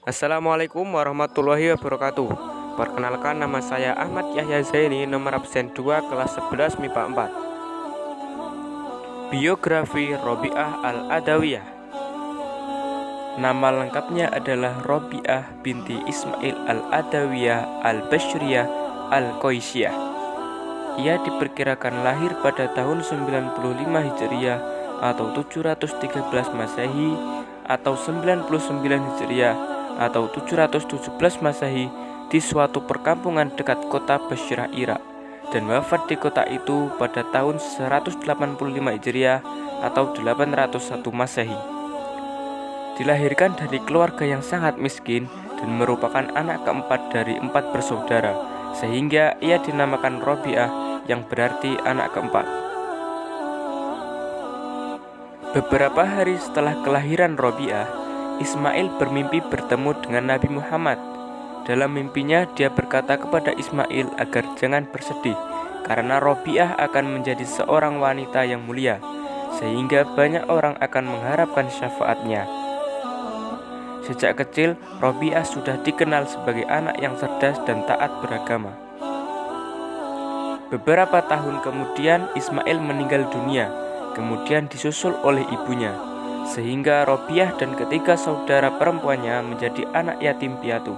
Assalamualaikum warahmatullahi wabarakatuh. Perkenalkan, nama saya Ahmad Yahya Zaini, nomor absen 2 kelas 11 MIPA 4. Biografi Robi'ah Al-Adawiyah. Nama lengkapnya adalah Robi'ah binti Ismail Al-Adawiyah Al-Bashriyah Al-Qaisyah. Ia diperkirakan lahir pada tahun 95 Hijriah atau 713 Masehi atau 99 Hijriah atau 717 Masehi di suatu perkampungan dekat kota Bashrah, Irak, dan wafat di kota itu pada tahun 185 Hijriah atau 801 Masehi. Dilahirkan dari keluarga yang sangat miskin dan merupakan anak keempat dari 4 bersaudara, sehingga ia dinamakan Robi'ah yang berarti anak keempat. Beberapa hari setelah kelahiran Robi'ah, Ismail bermimpi bertemu dengan Nabi Muhammad. Dalam mimpinya dia berkata kepada Ismail agar jangan bersedih, karena Robi'ah akan menjadi seorang wanita yang mulia, sehingga banyak orang akan mengharapkan syafaatnya. Sejak kecil, Robi'ah sudah dikenal sebagai anak yang cerdas dan taat beragama. Beberapa tahun kemudian Ismail meninggal dunia, kemudian disusul oleh ibunya, sehingga Robi'ah dan ketiga saudara perempuannya menjadi anak yatim piatu.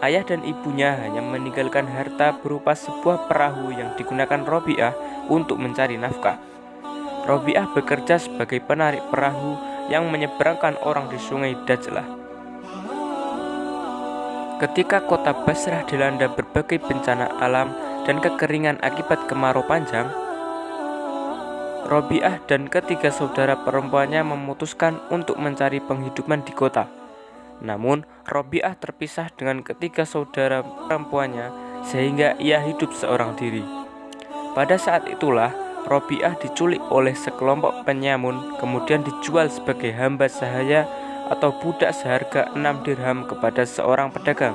Ayah dan ibunya hanya meninggalkan harta berupa sebuah perahu yang digunakan Robi'ah untuk mencari nafkah. Robi'ah bekerja sebagai penarik perahu yang menyeberangkan orang di sungai Dajlah. Ketika kota Basrah dilanda berbagai bencana alam dan kekeringan akibat kemarau panjang, Robi'ah dan ketiga saudara perempuannya memutuskan untuk mencari penghidupan di kota. Namun, Robi'ah terpisah dengan ketiga saudara perempuannya sehingga ia hidup seorang diri. Pada saat itulah, Robi'ah diculik oleh sekelompok penyamun, kemudian dijual sebagai hamba sahaya atau budak seharga 6 dirham kepada seorang pedagang.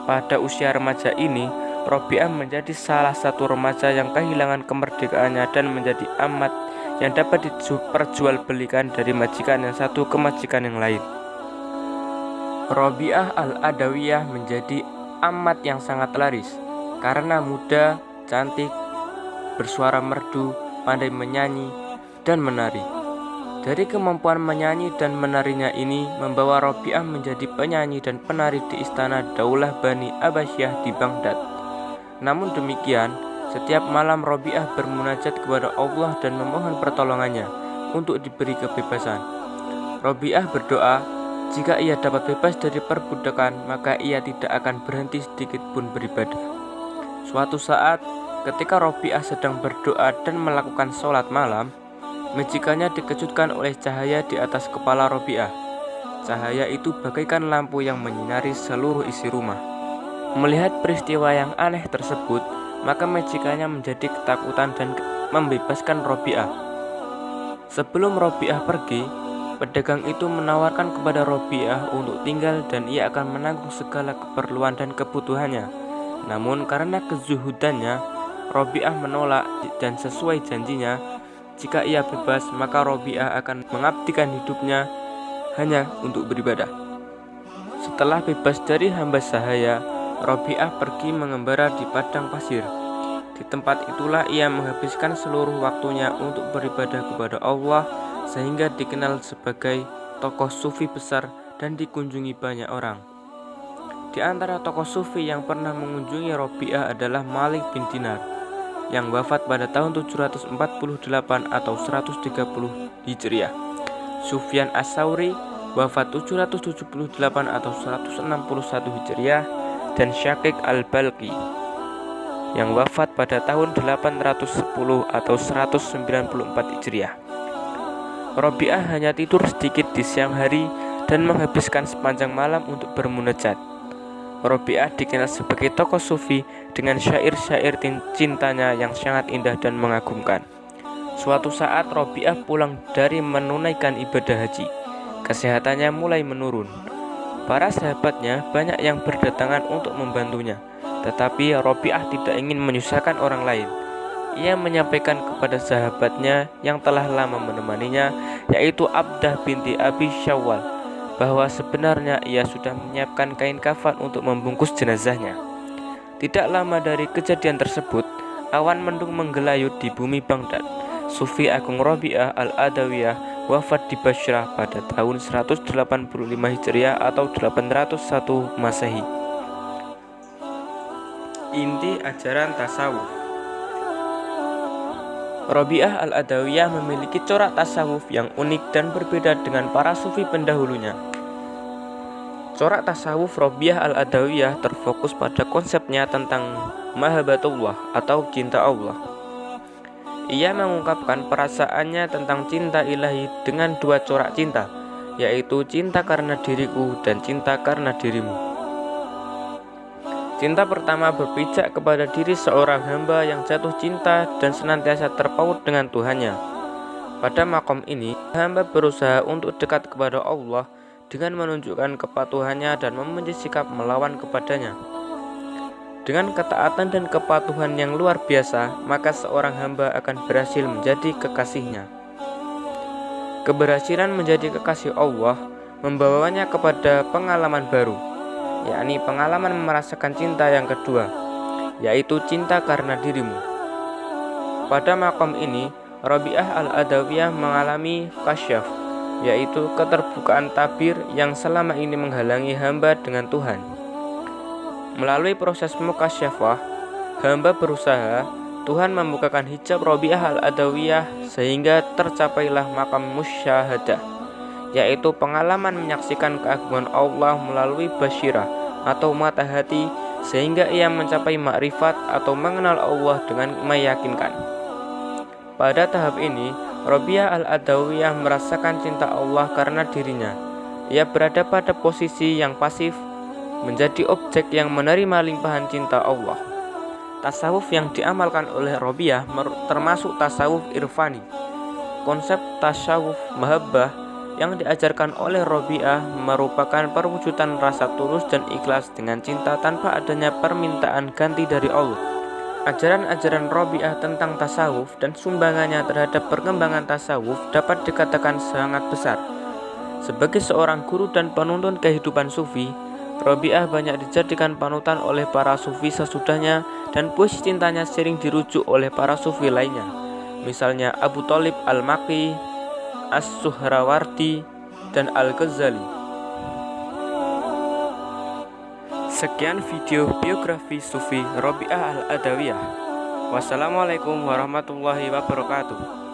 Pada usia remaja ini, Robi'ah menjadi salah satu remaja yang kehilangan kemerdekaannya dan menjadi amat yang dapat diperjualbelikan dari majikan yang satu ke majikan yang lain. Robi'ah Al-Adawiyah menjadi amat yang sangat laris karena muda, cantik, bersuara merdu, pandai menyanyi dan menari. Dari kemampuan menyanyi dan menarinya ini membawa Robi'ah menjadi penyanyi dan penari di istana Daulah Bani Abbasiyah di Baghdad. Namun demikian, setiap malam Robi'ah bermunajat kepada Allah dan memohon pertolongannya untuk diberi kebebasan. Robi'ah berdoa, jika ia dapat bebas dari perbudakan, maka ia tidak akan berhenti sedikit pun beribadah. Suatu saat, ketika Robi'ah sedang berdoa dan melakukan sholat malam, majikannya dikejutkan oleh cahaya di atas kepala Robi'ah. Cahaya itu bagaikan lampu yang menyinari seluruh isi rumah. Melihat peristiwa yang aneh tersebut, maka majikannya menjadi ketakutan dan membebaskan Robi'ah. Sebelum Robi'ah pergi, pedagang itu menawarkan kepada Robi'ah untuk tinggal dan ia akan menanggung segala keperluan dan kebutuhannya. Namun karena kezuhudannya, Robi'ah menolak dan sesuai janjinya, jika ia bebas maka Robi'ah akan mengabdikan hidupnya hanya untuk beribadah. Setelah bebas dari hamba sahaya, Robi'ah pergi mengembara di padang pasir. Di tempat itulah ia menghabiskan seluruh waktunya untuk beribadah kepada Allah, sehingga dikenal sebagai tokoh sufi besar dan dikunjungi banyak orang. Di antara tokoh sufi yang pernah mengunjungi Robi'ah adalah Malik bin Dinar, yang wafat pada tahun 748 atau 130 Hijriah. Sufyan As-Sauri wafat 778 atau 161 Hijriah, dan Syakik Al-Balqi yang wafat pada tahun 810 atau 194 Hijriah. Robi'ah hanya tidur sedikit di siang hari dan menghabiskan sepanjang malam untuk bermunajat. Robi'ah dikenal sebagai tokoh sufi dengan syair-syair cintanya yang sangat indah dan mengagumkan. Suatu saat Robi'ah pulang dari menunaikan ibadah haji. Kesehatannya mulai menurun. Para sahabatnya banyak yang berdatangan untuk membantunya, tetapi Robi'ah tidak ingin menyusahkan orang lain. Ia menyampaikan kepada sahabatnya yang telah lama menemaninya, yaitu Abdah binti Abi Syawal, bahwa sebenarnya ia sudah menyiapkan kain kafan untuk membungkus jenazahnya. Tidak lama dari kejadian tersebut, awan mendung menggelayut di bumi Baghdad. Sufi Agung Rabi'ah Al-Adawiyah wafat di Bashrah pada tahun 185 Hijriah atau 801 Masehi. Inti ajaran tasawuf. Rabi'ah Al-Adawiyah memiliki corak tasawuf yang unik dan berbeda dengan para sufi pendahulunya. Corak tasawuf Rabi'ah Al-Adawiyah terfokus pada konsepnya tentang mahabbatullah atau cinta Allah. Ia mengungkapkan perasaannya tentang cinta ilahi dengan dua corak cinta, yaitu cinta karena diriku dan cinta karena dirimu. Cinta pertama berpijak kepada diri seorang hamba yang jatuh cinta dan senantiasa terpaut dengan Tuhannya. Pada makom ini, hamba berusaha untuk dekat kepada Allah dengan menunjukkan kepatuhannya dan memiliki sikap melawan kepadanya. Dengan ketaatan dan kepatuhan yang luar biasa, maka seorang hamba akan berhasil menjadi kekasihnya. Keberhasilan menjadi kekasih Allah membawanya kepada pengalaman baru, yakni pengalaman merasakan cinta yang kedua, yaitu cinta karena dirimu. Pada makom ini, Rabi'ah Al-Adawiyah mengalami kasyaf, yaitu keterbukaan tabir yang selama ini menghalangi hamba dengan Tuhan. Melalui proses mukasyafah, hamba berusaha, Tuhan membukakan hijab Rabi'ah Al-Adawiyah sehingga tercapailah makam musyahadah, yaitu pengalaman menyaksikan keagungan Allah melalui basyirah atau mata hati, sehingga ia mencapai makrifat atau mengenal Allah dengan meyakinkan. Pada tahap ini, Rabi'ah Al-Adawiyah merasakan cinta Allah karena dirinya. Ia berada pada posisi yang pasif, menjadi objek yang menerima limpahan cinta Allah. Tasawuf yang diamalkan oleh Rabi'ah termasuk tasawuf irfani. Konsep tasawuf mahabbah yang diajarkan oleh Rabi'ah merupakan perwujudan rasa tulus dan ikhlas dengan cinta tanpa adanya permintaan ganti dari Allah. Ajaran-ajaran Rabi'ah tentang tasawuf dan sumbangannya terhadap perkembangan tasawuf dapat dikatakan sangat besar. Sebagai seorang guru dan penuntun kehidupan sufi, Rabi'ah banyak dijadikan panutan oleh para sufi sesudahnya dan puisi cintanya sering dirujuk oleh para sufi lainnya, misalnya Abu Thalib Al-Makki, As-Suhrawardi, dan Al-Ghazali. Sekian video biografi Sufi Rabi'ah Al-Adawiyah. Wassalamualaikum warahmatullahi wabarakatuh.